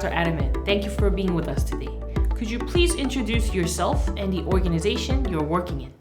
Dr. Adamat. Thank you for being with us today. Could you please introduce yourself and the organization you're working in?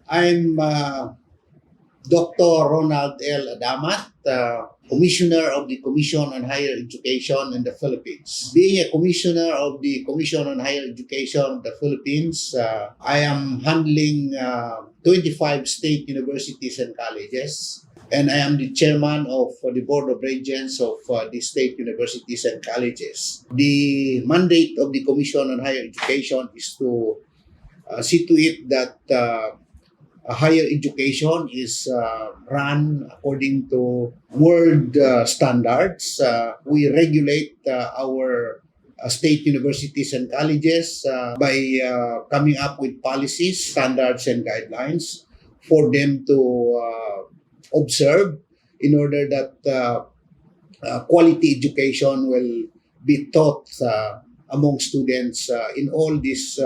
I'm Dr. Ronald L. Adamat, Commissioner of the Commission on Higher Education in the Philippines. Being a Commissioner of the Commission on Higher Education in the Philippines, I am handling 25 state universities and colleges, and I am the chairman of the Board of Regents of the state universities and colleges. The mandate of the Commission on Higher Education is to see to it that higher education is run according to world standards. We regulate our state universities and colleges by coming up with policies, standards, and guidelines for them to observe in order that quality education will be taught among students in all these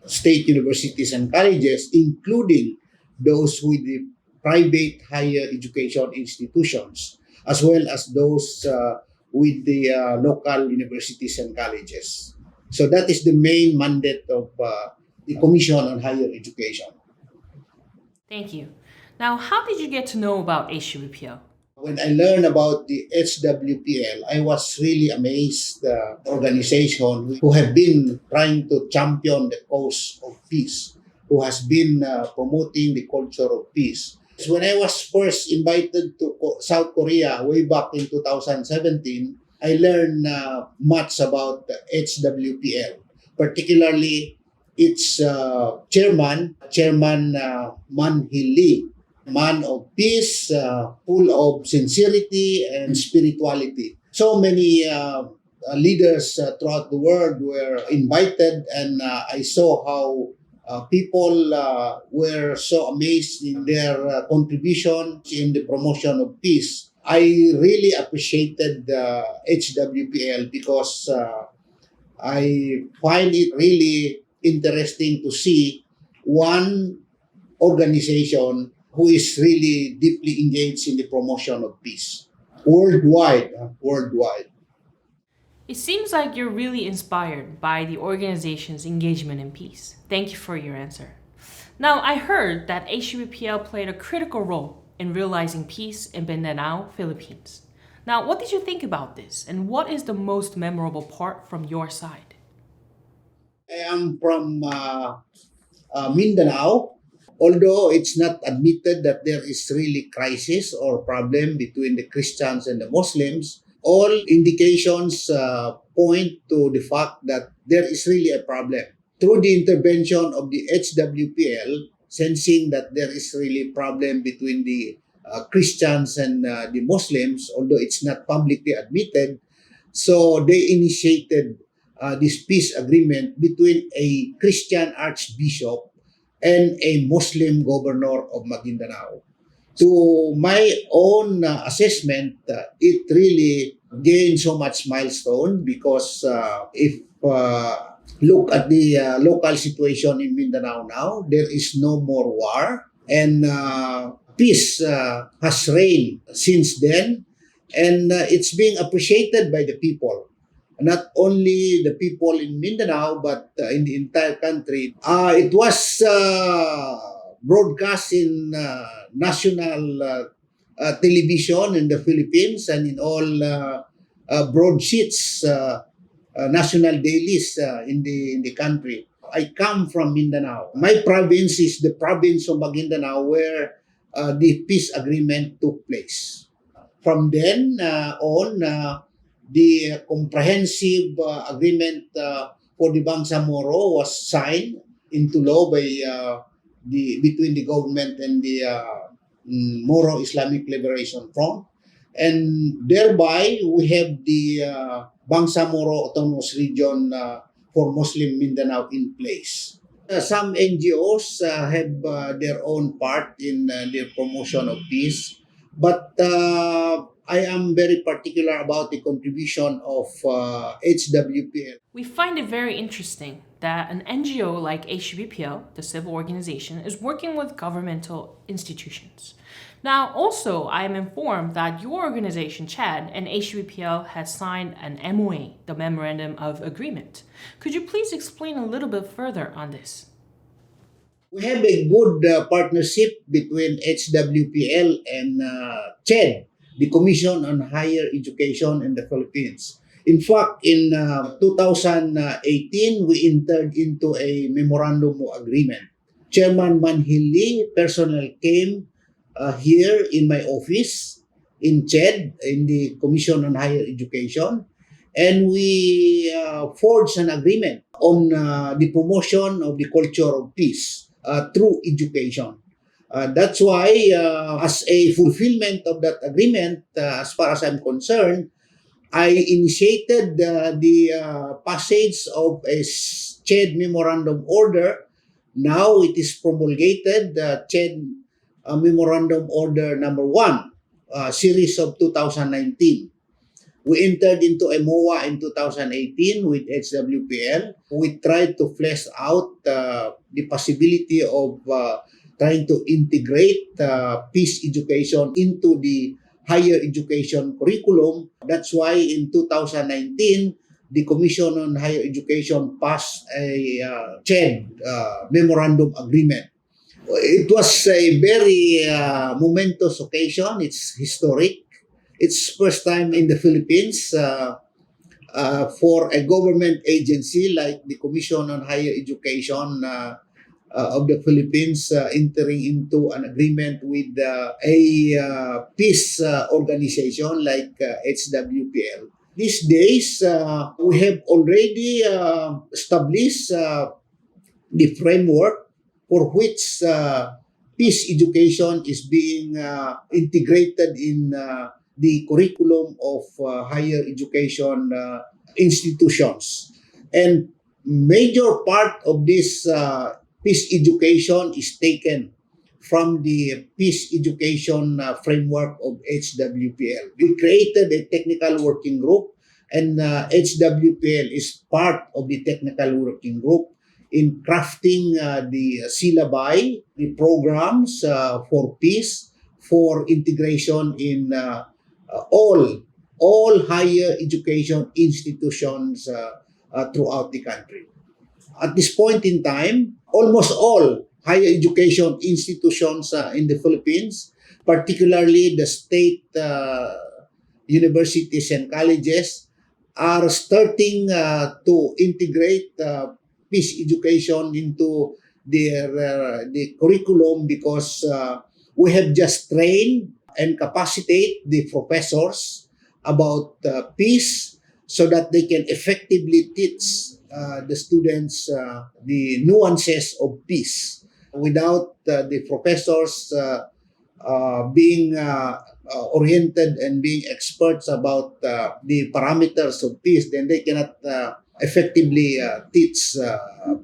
state universities and colleges, including those with the private higher education institutions, as well as those with the local universities and colleges. So that is the main mandate of the Commission on Higher Education. Thank you. Now, how did you get to know about HWPL? When I learned about the HWPL, I was really amazed. The organization who have been trying to champion the cause of peace, who has been promoting the culture of peace. When I was first invited to South Korea way back in 2017, I learned much about the HWPL, particularly its chairman Man Hee Lee, man of peace, full of sincerity and spirituality. So many leaders throughout the world were invited, and I saw how people were so amazed in their contribution in the promotion of peace. I really appreciated HWPL because I find it really interesting to see one organization who is really deeply engaged in the promotion of peace worldwide. It seems like you're really inspired by the organization's engagement in peace. Thank you for your answer. Now, I heard that HWPL played a critical role in realizing peace in Mindanao, Philippines. Now, what did you think about this, and what is the most memorable part from your side? I am from Mindanao. Although it's not admitted that there is really crisis or problem between the Christians and the Muslims, all indications point to the fact that there is really a problem. Through the intervention of the HWPL, sensing that there is really a problem between the Christians and the Muslims, although it's not publicly admitted, so they initiated this peace agreement between a Christian archbishop and a Muslim governor of Mindanao. To my own assessment, it really gained so much milestone because if look at the local situation in Mindanao now, there is no more war, and peace has reigned since then, and it's being appreciated by the people. Not only the people in Mindanao, but in the entire country. It was broadcast in national television in the Philippines and in all broadsheets, national dailies in the country. I come from Mindanao. My province is the province of Maguindanao where the peace agreement took place. From then on, the comprehensive agreement for the Bangsamoro was signed into law by between the government and the Moro Islamic Liberation Front, and thereby we have the Bangsamoro Autonomous Region for Muslim Mindanao in place. Some NGOs have their own part in the promotion of peace, but I am very particular about the contribution of HWPL. We find it very interesting that an NGO like HWPL, the civil organization, is working with governmental institutions. Now, also, I am informed that your organization, CHAD, and HUPL has signed an MOA, the Memorandum of Agreement. Could you please explain a little bit further on this? We have a good partnership between HWPL and CHED, the Commission on Higher Education in the Philippines. In fact, in 2018, we entered into a memorandum of agreement. Chairman Manhili personally came here in my office in CHED, in the Commission on Higher Education, and we forged an agreement on the promotion of the culture of peace through education. That's why, as a fulfillment of that agreement, as far as I'm concerned, I initiated the passage of a CHED Memorandum Order. Now it is promulgated, CHED Memorandum Order number 1, series of 2019. We entered into a MOA in 2018 with HWPL. We tried to flesh out the possibility of trying to integrate peace education into the higher education curriculum. That's why in 2019, the Commission on Higher Education passed a CHED Memorandum Agreement. It was a very momentous occasion. It's historic. It's first time in the Philippines for a government agency like the Commission on Higher Education of the Philippines entering into an agreement with a peace organization like HWPL. These days, we have already established the framework for which peace education is being integrated in the curriculum of higher education institutions. And major part of this peace education is taken from the peace education framework of HWPL. We created a technical working group, and HWPL is part of the technical working group in crafting the syllabi, the programs for peace, for integration in all higher education institutions throughout the country. At this point in time, almost all higher education institutions in the Philippines, particularly the state universities and colleges, are starting to integrate peace education into the curriculum because we have just trained and capacitate the professors about peace so that they can effectively teach the students the nuances of peace without the professors being oriented and being experts about the parameters of peace. Then they cannot effectively teach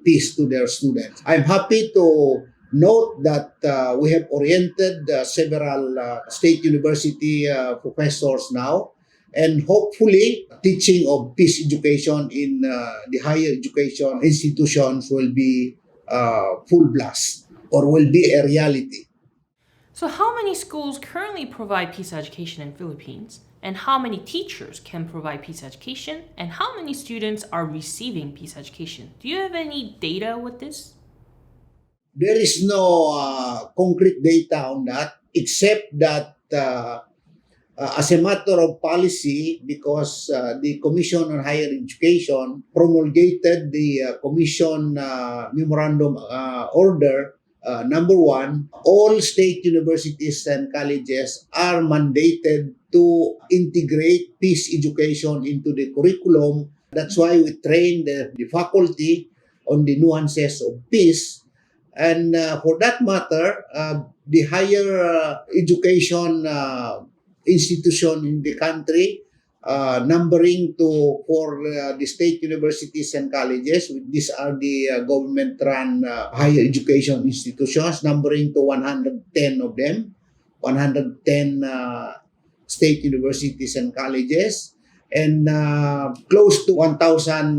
peace to their students. I'm happy to note that we have oriented several state university professors now, and hopefully teaching of peace education in the higher education institutions will be full blast or will be a reality. So how many schools currently provide peace education in Philippines? And how many teachers can provide peace education? And how many students are receiving peace education? Do you have any data with this? There is no concrete data on that, except that as a matter of policy, because the Commission on Higher Education promulgated the Commission Memorandum Order number 1, all state universities and colleges are mandated to integrate peace education into the curriculum. That's why we train the faculty on the nuances of peace. And for that matter, the higher education institution in the country, numbering for the state universities and colleges, these are the government-run higher education institutions, numbering to 110 of them, 110 state universities and colleges, and close to 1,000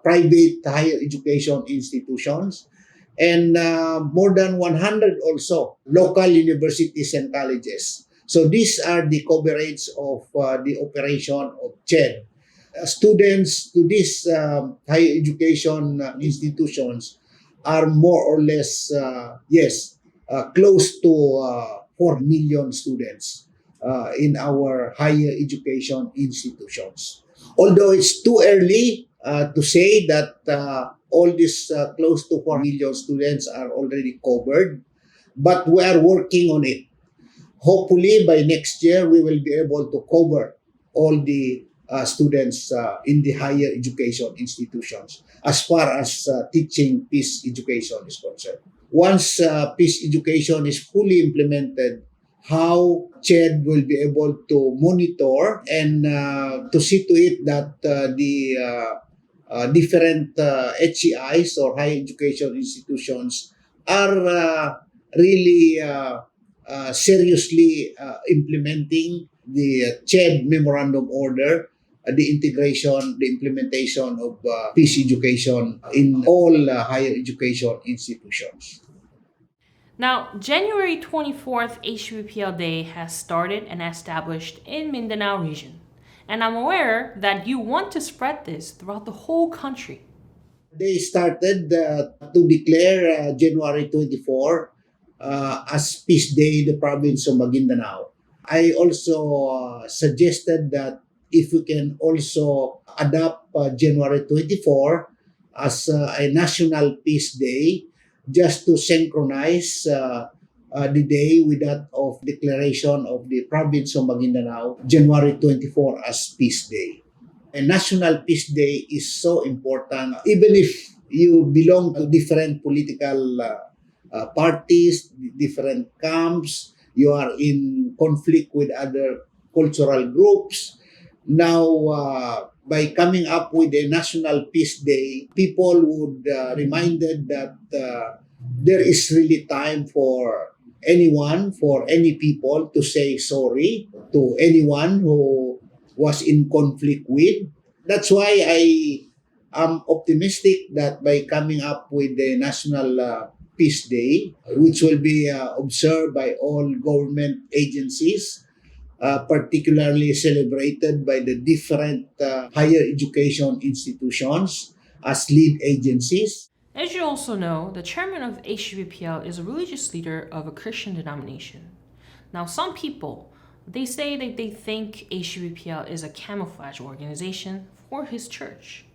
private higher education institutions. and more than 100 also local universities and colleges. So these are the coverage of the operation of CHED. Students to these higher education institutions are more or less, close to 4 million students in our higher education institutions. Although it's too early to say that all these close to 4 million students are already covered, but we are working on it. Hopefully, by next year, we will be able to cover all the students in the higher education institutions as far as teaching peace education is concerned. Once peace education is fully implemented, how CHED will be able to monitor and to see to it that the different HEIs or higher education institutions are really seriously implementing the CHED Memorandum Order, the integration, the implementation of peace education in all higher education institutions. Now, January 24th HBPL Day has started and established in Mindanao region. And I'm aware that you want to spread this throughout the whole country. They started to declare January 24 as Peace Day in the province of Mindanao. I also suggested that if we can also adopt January 24 as a National Peace Day, just to synchronize the day with that of declaration of the province of Mindanao, January 24 as Peace Day. A National Peace Day is so important, even if you belong to different political parties, different camps, you are in conflict with other cultural groups. Now, by coming up with a National Peace Day, people would reminded that there is really time for anyone, for any people to say sorry to anyone who was in conflict with. That's why I am optimistic that by coming up with the National Peace Day, which will be observed by all government agencies, particularly celebrated by the different higher education institutions as lead agencies. As you also know, the chairman of HBPL is a religious leader of a Christian denomination. Now, some people, they say that they think HBPL is a camouflage organization for his church.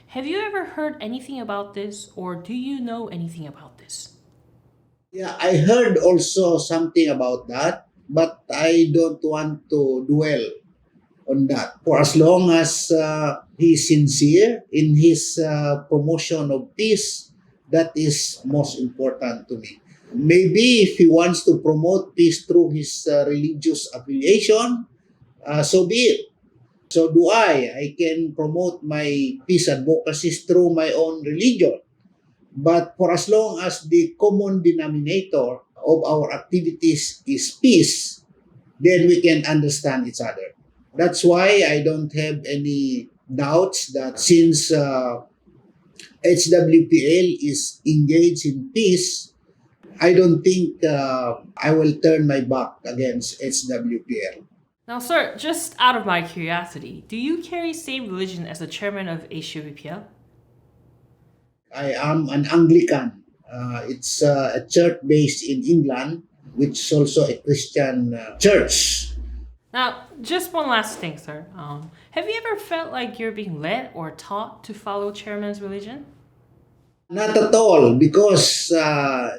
Have you ever heard anything about this, or do you know anything about this? Yeah, I heard also something about that, but I don't want to dwell on that. For as long as he is sincere in his promotion of peace, that is most important to me. Maybe if he wants to promote peace through his religious affiliation, so be it. So do I. I can promote my peace advocacies through my own religion. But for as long as the common denominator of our activities is peace, then we can understand each other. That's why I don't have any doubts that since HWPL is engaged in peace, I don't think I will turn my back against HWPL. Now, sir, just out of my curiosity, do you carry same religion as the chairman of HWPL? I am an Anglican. It's a church based in England, which is also a Christian church. Now, just one last thing, sir. Have you ever felt like you're being led or taught to follow chairman's religion? Not at all, because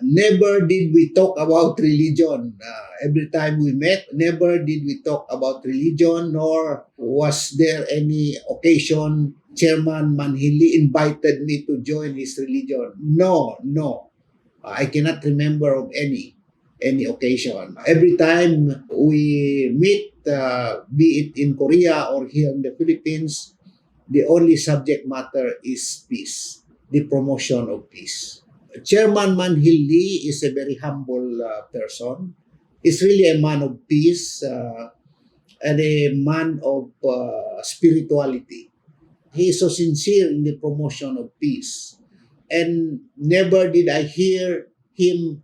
never did we talk about religion. Every time we met, never did we talk about religion, nor was there any occasion Chairman Manhili invited me to join his religion. No. I cannot remember of any occasion. Every time we meet, be it in Korea or here in the Philippines, the only subject matter is peace, the promotion of peace. Chairman Manhili is a very humble person. He's really a man of peace and a man of spirituality. He is so sincere in the promotion of peace. and never did I hear him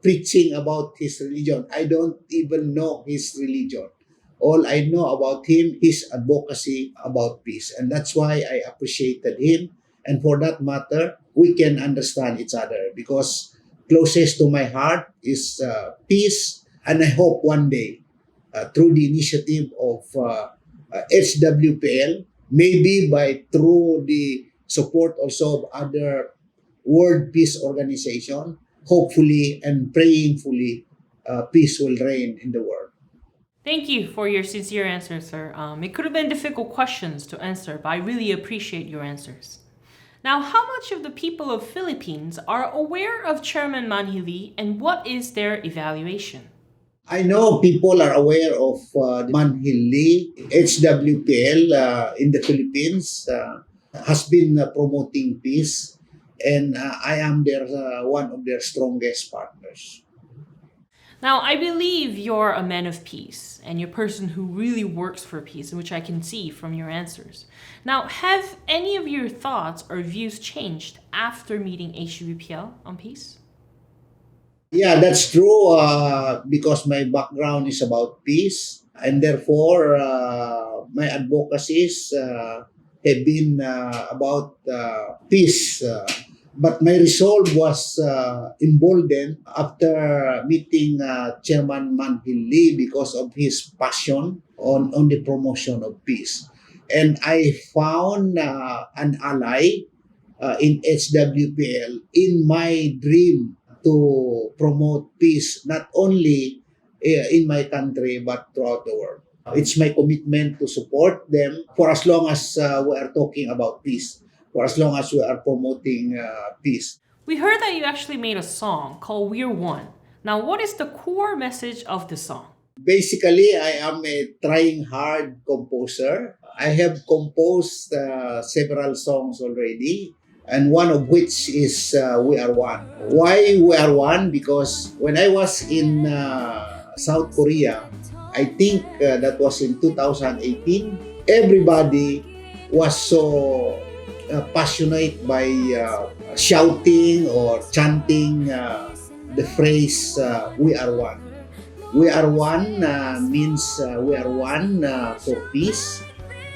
preaching about his religion. I don't even know his religion. All I know about him is advocacy about peace. And that's why I appreciated him. And for that matter, we can understand each other because closest to my heart is peace. And I hope one day, through the initiative of HWPL, maybe through the support also of other World Peace Organization, hopefully and prayingfully, peace will reign in the world. Thank you for your sincere answer, sir. It could have been difficult questions to answer, but I really appreciate your answers. Now, how much of the people of Philippines are aware of Chairman Manhili and what is their evaluation? I know people are aware of Manhili. HWPL in the Philippines has been promoting peace, and I am one of their strongest partners. Now, I believe you're a man of peace and you're a person who really works for peace, which I can see from your answers. Now, have any of your thoughts or views changed after meeting HWPL on peace? Yeah, that's true because my background is about peace, and therefore my advocacies have been about peace. But my resolve was emboldened after meeting Chairman Manhili because of his passion on the promotion of peace. And I found an ally in HWPL in my dream to promote peace, not only in my country, but throughout the world. It's my commitment to support them for as long as we are talking about peace, for as long as we are promoting peace. We heard that you actually made a song called We're One. Now, what is the core message of the song? Basically, I am a trying hard composer. I have composed several songs already, and one of which is We Are One. Why We Are One? Because when I was in South Korea, I think that was in 2018, everybody was so passionate by shouting or chanting the phrase We Are One. We are one means we are one for peace.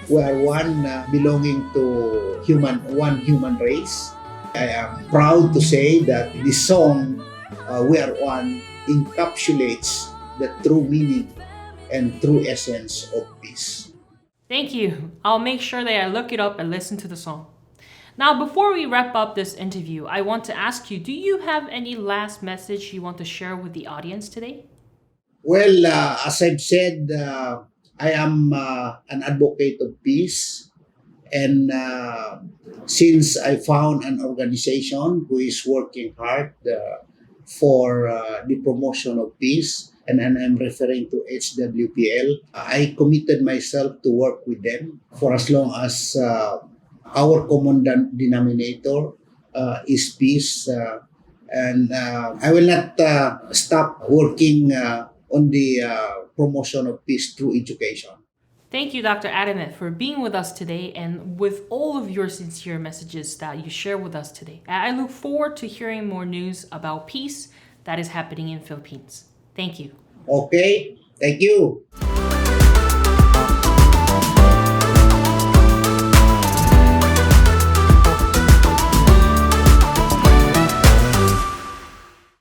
We are one belonging to one human race. I am proud to say that the song We Are One encapsulates the true meaning and true essence of peace. Thank you. I'll make sure that I look it up and listen to the song. Now, before we wrap up this interview, I want to ask you, do you have any last message you want to share with the audience today? Well, as I've said, I am an advocate of peace. And since I found an organization who is working hard for the promotion of peace, and I'm referring to HWPL, I committed myself to work with them for as long as our common denominator is peace. And I will not stop working on the promotion of peace through education. Thank you, Dr. Adamat, for being with us today and with all of your sincere messages that you share with us today. I look forward to hearing more news about peace that is happening in Philippines. Thank you. Okay, thank you.